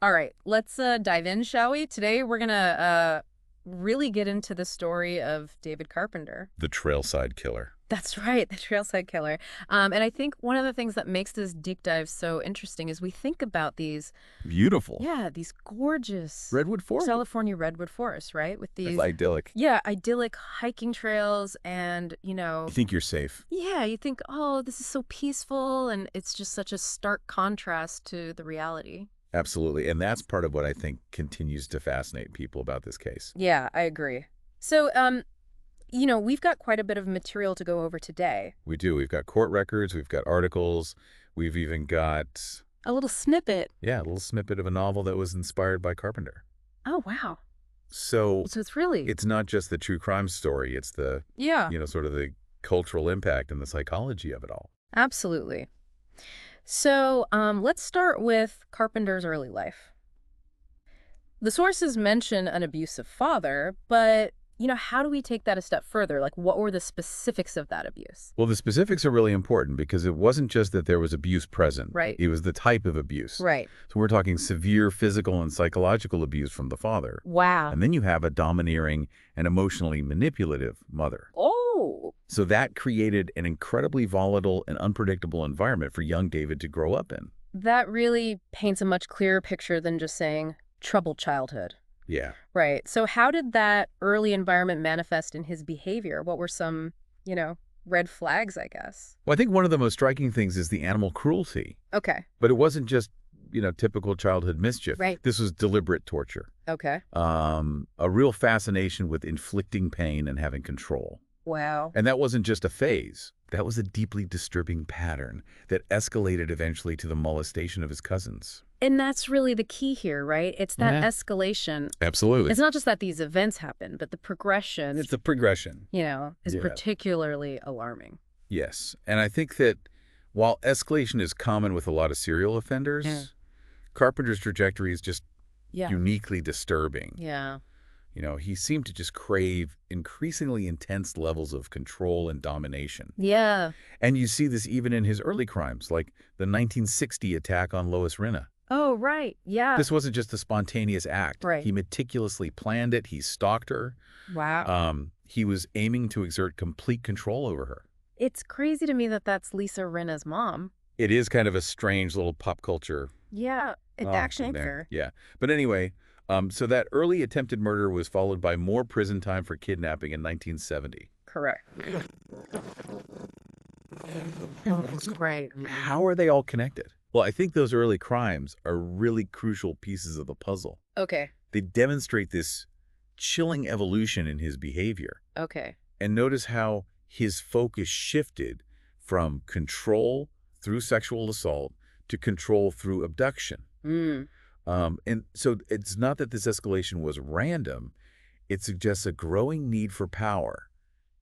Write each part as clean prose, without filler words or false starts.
All right, let's dive in, shall we? Today we're gonna really get into the story of David Carpenter. The Trailside Killer. That's right, the Trailside Killer. And I think one of the things that makes this deep dive so interesting is we think about these, Beautiful. yeah, these gorgeous Redwood Forest. California redwood forests, right? With It's these, idyllic. yeah, idyllic hiking trails and, You think you're safe. yeah, you think, oh, this is so peaceful, and it's just such a stark contrast to the reality. Absolutely. And that's part of what I think continues to fascinate people about this case. Yeah, I agree. So, we've got quite a bit of material to go over today. We do. We've got court records, we've got articles, we've even got, A little snippet. yeah, a little snippet of a novel that was inspired by Carpenter. Oh, wow. So So it's really, it's not just the true crime story, it's the, yeah, sort of the cultural impact and the psychology of it all. absolutely. So, let's start with Carpenter's early life. The sources mention an abusive father, but, how do we take that a step further? Like, what were the specifics of that abuse? Well, the specifics are really important because it wasn't just that there was abuse present. Right. It was the type of abuse. Right. So we're talking severe physical and psychological abuse from the father. Wow. And then you have a domineering and emotionally manipulative mother. Oh, So that created an incredibly volatile and unpredictable environment for young David to grow up in. that really paints a much clearer picture than just saying troubled childhood. Yeah. Right. So how did that early environment manifest in his behavior? What were some, red flags, I guess? Well, I think one of the most striking things is the animal cruelty. Okay. But it wasn't just, typical childhood mischief. Right. This was deliberate torture. Okay. A real fascination with inflicting pain and having control. Wow. And that wasn't just a phase. That was a deeply disturbing pattern that escalated eventually to the molestation of his cousins. And that's really the key here, right? It's that Yeah. escalation. Absolutely. It's not just that these events happen, but the progression, It's a progression. is Yeah. particularly alarming. Yes. And I think that while escalation is common with a lot of serial offenders, Yeah. Carpenter's trajectory is just Yeah. uniquely disturbing. Yeah. He seemed to just crave increasingly intense levels of control and domination. Yeah. And you see this even in his early crimes, like the 1960 attack on Lois Rinna. Oh, right. Yeah. This wasn't just a spontaneous act. Right. He meticulously planned it. He stalked her. Wow. He was aiming to exert complete control over her. It's crazy to me that that's Lisa Rinna's mom. It is kind of a strange little pop culture. Yeah. It Oh, actually man. her. Yeah. But anyway, so that early attempted murder was followed by more prison time for kidnapping in 1970. Correct. Right. How are they all connected? Well, I think those early crimes are really crucial pieces of the puzzle. Okay. They demonstrate this chilling evolution in his behavior. Okay. And notice how his focus shifted from control through sexual assault to control through abduction. Mm. And so it's not that this escalation was random. It suggests a growing need for power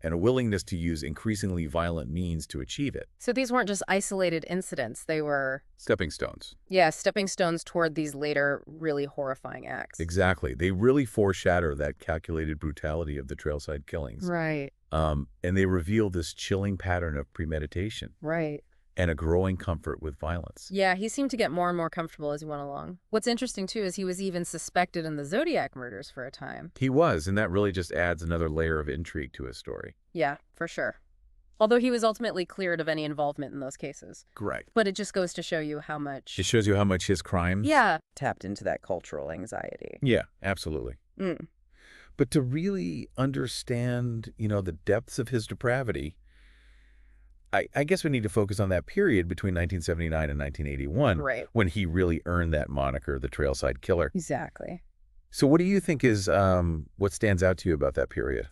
and a willingness to use increasingly violent means to achieve it. So these weren't just isolated incidents. They were, Stepping stones. yeah, stepping stones toward these later really horrifying acts. Exactly. They really foreshadow that calculated brutality of the Trailside killings. Right. And they reveal this chilling pattern of premeditation Right. and a growing comfort with violence. Yeah, he seemed to get more and more comfortable as he went along. What's interesting, too, is he was even suspected in the Zodiac murders for a time. He was, and that really just adds another layer of intrigue to his story. Yeah, for sure. Although he was ultimately cleared of any involvement in those cases. Correct. But it just goes to show you how much... It shows you how much his crimes... Yeah. Tapped into that cultural anxiety. Yeah, absolutely. Mm. But to really understand, the depths of his depravity, I guess we need to focus on that period between 1979 and 1981, Right. when he really earned that moniker, the Trailside Killer. Exactly. So what do you think is what stands out to you about that period?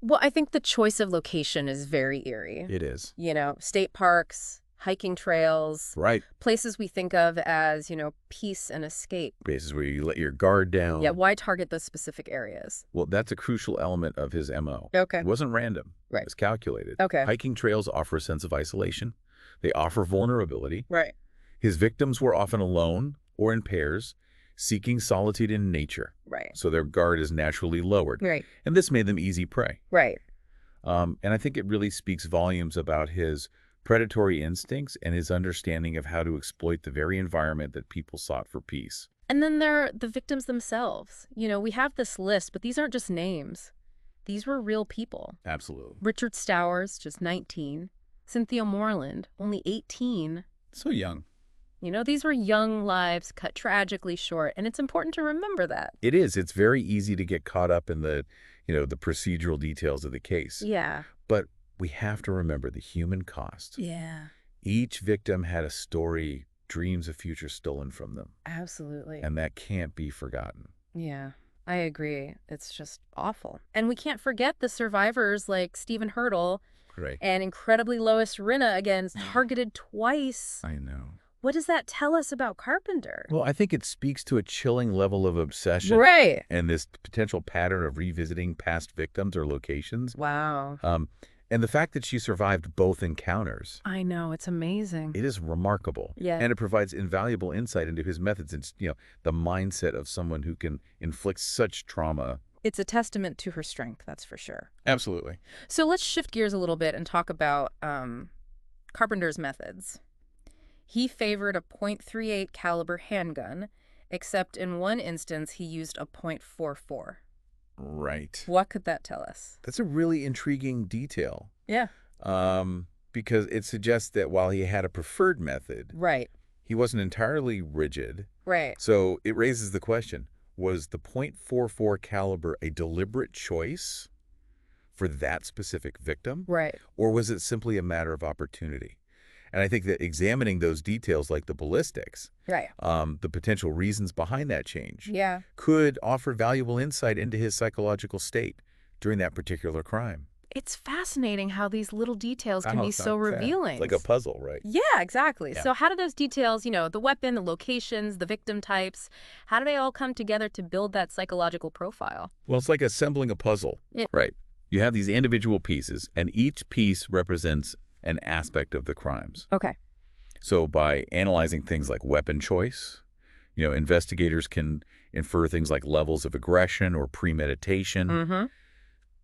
Well, I think the choice of location is very eerie. It is. State parks, hiking trails, Right. places we think of as, peace and escape. Places where you let your guard down. Yeah, why target those specific areas? Well, that's a crucial element of his MO. Okay. It wasn't random. Right. It was calculated. Okay. Hiking trails offer a sense of isolation. They offer vulnerability. Right. His victims were often alone or in pairs, seeking solitude in nature. Right. So their guard is naturally lowered. Right. And this made them easy prey. Right. And I think it really speaks volumes about his predatory instincts, and his understanding of how to exploit the very environment that people sought for peace. And then there are the victims themselves. We have this list, but these aren't just names. These were real people. Absolutely. Richard Stowers, just 19. Cynthia Moreland, only 18. So young. These were young lives cut tragically short, and it's important to remember that. It is. It's very easy to get caught up in the procedural details of the case. Yeah. But we have to remember the human cost. Yeah. Each victim had a story, dreams of future stolen from them. Absolutely. And that can't be forgotten. Yeah, I agree. It's just awful. And we can't forget the survivors like Stephen Hurdle Right. and incredibly Lois Rinna, again, targeted twice. I know. What does that tell us about Carpenter? Well, I think it speaks to a chilling level of obsession. Right. And this potential pattern of revisiting past victims or locations. Wow. And the fact that she survived both encounters. I know. It's amazing. It is remarkable. Yeah. And it provides invaluable insight into his methods and, the mindset of someone who can inflict such trauma. It's a testament to her strength, that's for sure. Absolutely. So let's shift gears a little bit and talk about Carpenter's methods. He favored a .38 caliber handgun, except in one instance he used a .44. Right. What could that tell us? That's a really intriguing detail. Yeah. Because it suggests that while he had a preferred method, Right. he wasn't entirely rigid. Right. So it raises the question, was the .44 caliber a deliberate choice for that specific victim? Right. Or was it simply a matter of opportunity? And I think that examining those details like the ballistics, Right. the potential reasons behind that change, Yeah. could offer valuable insight into his psychological state during that particular crime. It's fascinating how these little details can Oh, be it's so not sad. revealing. Like a puzzle, right? Yeah, exactly. Yeah. So how do those details, the weapon, the locations, the victim types, how do they all come together to build that psychological profile? Well, it's like assembling a puzzle. Yeah. Right. You have these individual pieces, and each piece represents an aspect of the crimes. Okay. So by analyzing things like weapon choice, investigators can infer things like levels of aggression or premeditation. Mm-hmm.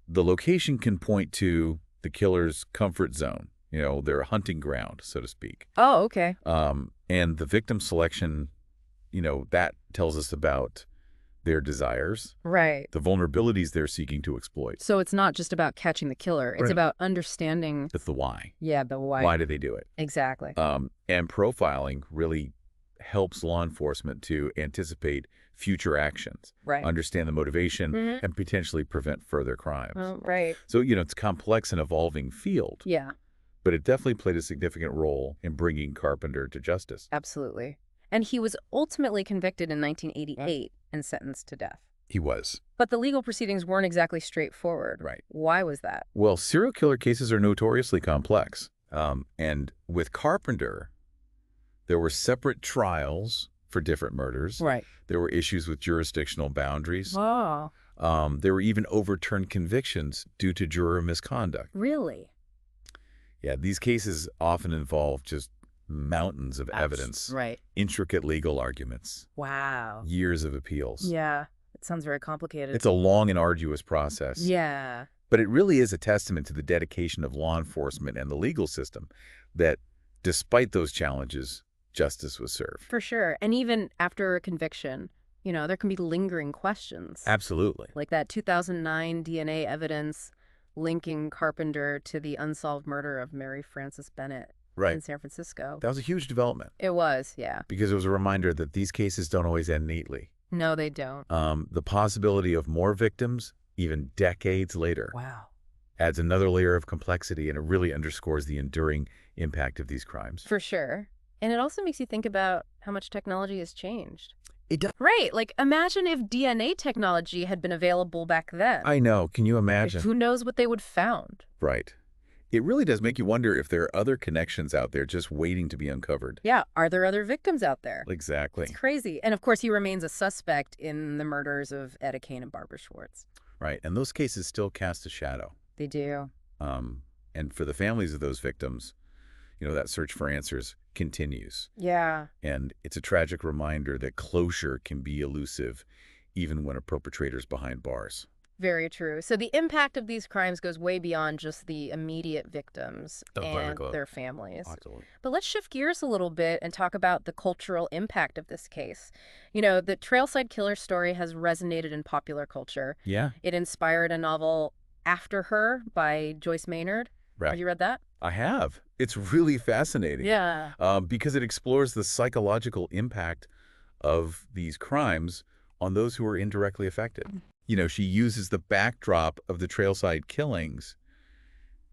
The location can point to the killer's comfort zone, their hunting ground, so to speak. Oh, okay. And the victim selection, that tells us about their desires, Right. the vulnerabilities they're seeking to exploit. So it's not just about catching the killer. It's Right. about understanding. It's the why. Yeah, the why. Why do they do it? Exactly. And profiling really helps law enforcement to anticipate future actions, Right. understand the motivation, Mhm. and potentially prevent further crimes. Right. So, it's a complex and evolving field, Yeah, but it definitely played a significant role in bringing Carpenter to justice. absolutely. And he was ultimately convicted in 1988 and sentenced to death. He was. But the legal proceedings weren't exactly straightforward. Right. Why was that? Well, serial killer cases are notoriously complex. And with Carpenter, there were separate trials for different murders. Right. There were issues with jurisdictional boundaries. Oh, There were even overturned convictions due to juror misconduct. really? Yeah, these cases often involve just mountains of evidence, Right. intricate legal arguments, Wow. years of appeals. Yeah. It sounds very complicated. It's a long and arduous process. Yeah. But it really is a testament to the dedication of law enforcement and the legal system that despite those challenges, justice was served. For sure. And even after a conviction, there can be lingering questions. Absolutely. Like that 2009 DNA evidence linking Carpenter to the unsolved murder of Mary Frances Bennett in Right. San Francisco. That was a huge development It was, yeah. because it was a reminder that these cases don't always end neatly. No, they don't. The possibility of more victims, even decades later, Wow. adds another layer of complexity, and it really underscores the enduring impact of these crimes. For sure. And it also makes you think about how much technology has changed. It does. Right. Like, imagine if DNA technology had been available back then. I know. Can you Like, imagine? who knows what they would found? Right. It really does make you wonder if there are other connections out there just waiting to be uncovered. Yeah. Are there other victims out there? Exactly. It's crazy. And of course, he remains a suspect in the murders of Etta Kane and Barbara Schwartz. Right. And those cases still cast a shadow. They do. And for the families of those victims, that search for answers continues. Yeah. And it's a tragic reminder that closure can be elusive even when a perpetrator's behind bars. Very true. So the impact of these crimes goes way beyond just the immediate victims and their families. Absolutely. But let's shift gears a little bit and talk about the cultural impact of this case. The Trailside Killer story has resonated in popular culture. Yeah. It inspired a novel, After Her, by Joyce Maynard. Right. Have you read that? I have. It's really fascinating. Yeah. Because it explores the psychological impact of these crimes on those who are indirectly affected. She uses the backdrop of the Trailside killings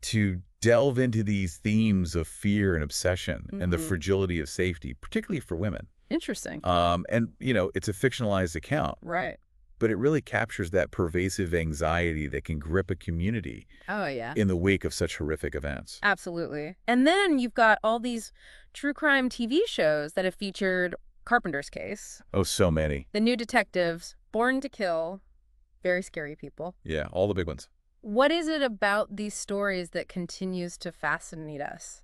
to delve into these themes of fear and obsession and the fragility of safety, particularly for women. Interesting. It's a fictionalized account. Right. But it really captures that pervasive anxiety that can grip a community Oh, yeah. in the wake of such horrific events. Absolutely. And then you've got all these true crime TV shows that have featured Carpenter's case. Oh, so many. The New Detectives, Born to Kill, very scary people. Yeah, all the big ones. What is it about these stories that continues to fascinate us?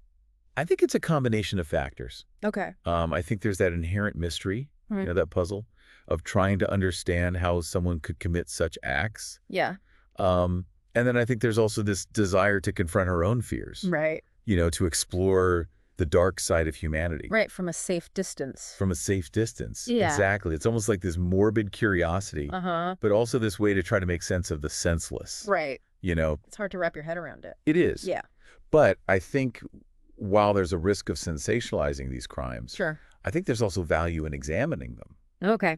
I think it's a combination of factors. Okay. I think there's that inherent mystery, that puzzle of trying to understand how someone could commit such acts. Yeah. And then I think there's also this desire to confront her own fears. Right. To explore the dark side of humanity. Right, from a safe distance. From a safe distance. Yeah. Exactly. It's almost like this morbid curiosity, Uh-huh. but also this way to try to make sense of the senseless. Right. You know, It's hard to wrap your head around it. it is. Yeah. But I think while there's a risk of sensationalizing these crimes, Sure. I think there's also value in examining them. Okay.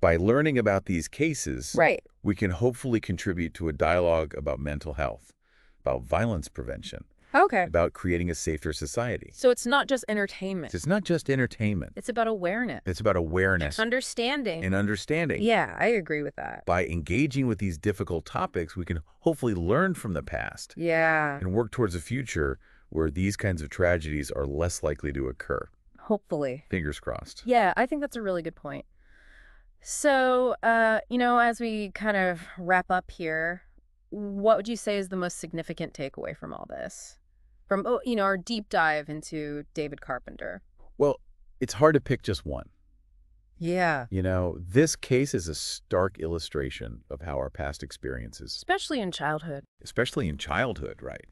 By learning about these cases, Right. we can hopefully contribute to a dialogue about mental health, about violence prevention, Okay. about creating a safer society. So it's not just entertainment. It's not just entertainment. It's about awareness. It's about awareness Understanding. and understanding. Yeah, I agree with that. By engaging with these difficult topics, we can hopefully learn from the past Yeah. and work towards a future where these kinds of tragedies are less likely to occur. Hopefully. Fingers crossed. Yeah, I think that's a really good point. So, as we kind of wrap up here, what would you say is the most significant takeaway from all this? From, our deep dive into David Carpenter. Well, it's hard to pick just one. Yeah. This case is a stark illustration of how our past experiences, Especially in childhood. right,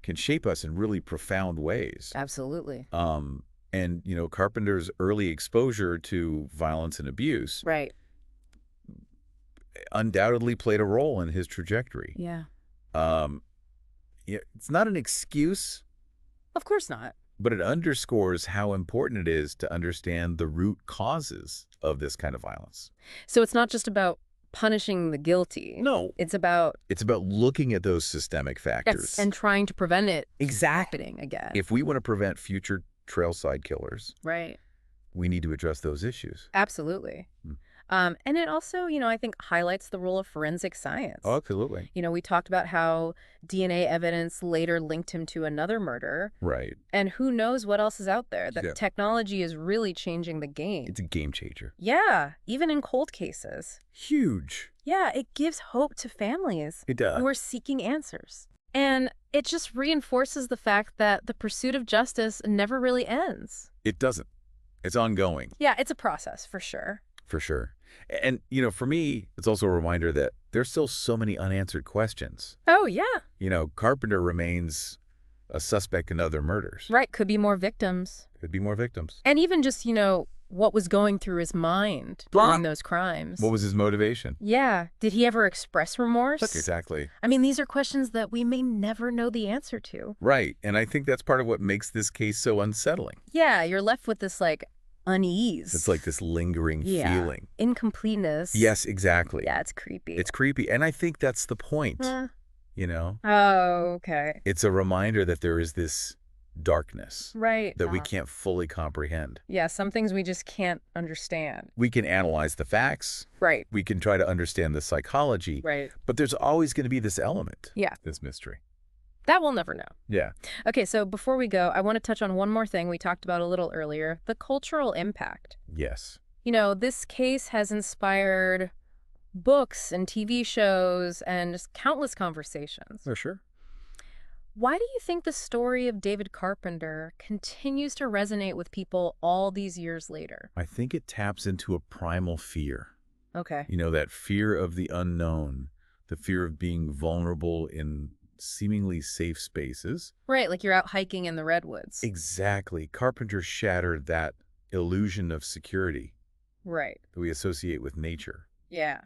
can shape us in really profound ways. Absolutely. And Carpenter's early exposure to violence and abuse Right. undoubtedly played a role in his trajectory. Yeah. It's not an excuse, Of course not. but it underscores how important it is to understand the root causes of this kind of violence. So it's not just about punishing the guilty. No. It's about It's about looking at those systemic factors. and trying to prevent it Exactly. happening again. If we want to prevent future Trailside killers, Right. we need to address those issues. Absolutely. Hmm. And it also, I think highlights the role of forensic science. Absolutely. We talked about how DNA evidence later linked him to another murder. Right. And who knows what else is out there. That Yeah. technology is really changing the game. It's a game changer. Yeah, even in cold cases. Huge. Yeah, it gives hope to families It does. who are seeking answers. And it just reinforces the fact that the pursuit of justice never really ends. It doesn't. It's ongoing, Yeah, it's a process for sure. for sure. And, for me, it's also a reminder that there's still so many unanswered questions. Oh, yeah. Carpenter remains a suspect in other murders. Right, could be more victims. Could be more victims. And even just, what was going through his mind during those crimes. What was his motivation? Yeah. Did he ever express remorse? Exactly. I mean, these are questions that we may never know the answer to. Right. And I think that's part of what makes this case so unsettling. Yeah, you're left with this, unease. It's like this lingering Yeah. feeling. Incompleteness. Yes, exactly. Yeah, it's creepy. It's creepy. And I think that's the point, Huh. Oh, okay. It's a reminder that there is this darkness Right. that we can't fully comprehend. Yeah, some things we just can't understand. We can analyze the facts. Right. We can try to understand the psychology. Right. But there's always going to be this element. Yeah. This mystery. That we'll never know. Yeah. Okay, so before we go, I want to touch on one more thing we talked about a little earlier, the cultural impact. Yes. This case has inspired books and TV shows and just countless conversations. For sure. Why do you think the story of David Carpenter continues to resonate with people all these years later? I think it taps into a primal fear. Okay. That fear of the unknown, the fear of being vulnerable in seemingly safe spaces. Right, like you're out hiking in the redwoods. Exactly. Carpenter shattered that illusion of security Right. that we associate with nature. Yeah.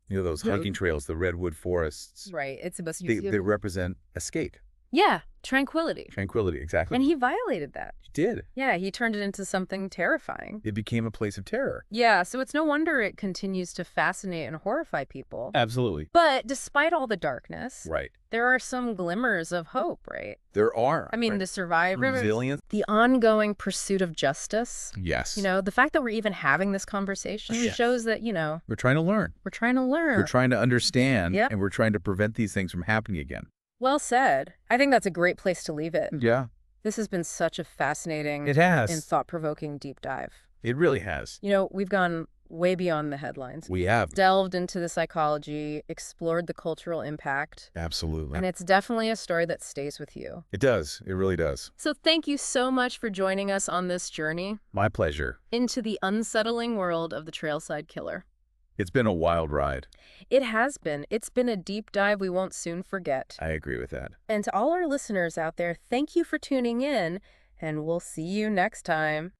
You know, those hiking trails, the redwood forests, Right. It's supposed to they represent escape, Yeah, tranquility. tranquility, exactly. And he violated that. He did. Yeah, he turned it into something terrifying. It became a place of terror. Yeah, so it's no wonder it continues to fascinate and horrify people. Absolutely. But despite all the darkness, Right. there are some glimmers of hope, right? There are. I mean, right. the survivors, Resilience. the ongoing pursuit of justice. Yes. You know, the fact that we're even having this conversation Yes. shows that, We're trying to learn. we're trying to learn. We're trying to understand, Yep. and we're trying to prevent these things from happening again. Well said. I think that's a great place to leave it. Yeah. This has been such a fascinating It has. and thought-provoking deep dive. It really has. You know, we've gone way beyond the headlines. We have. Delved into the psychology, explored the cultural impact, Absolutely. and it's definitely a story that stays with you. It does. It really does. So thank you so much for joining us on this journey My pleasure. into the unsettling world of the Trailside Killer. It's been a wild ride. It has been. It's been a deep dive we won't soon forget. I agree with that. And to all our listeners out there, thank you for tuning in, and we'll see you next time.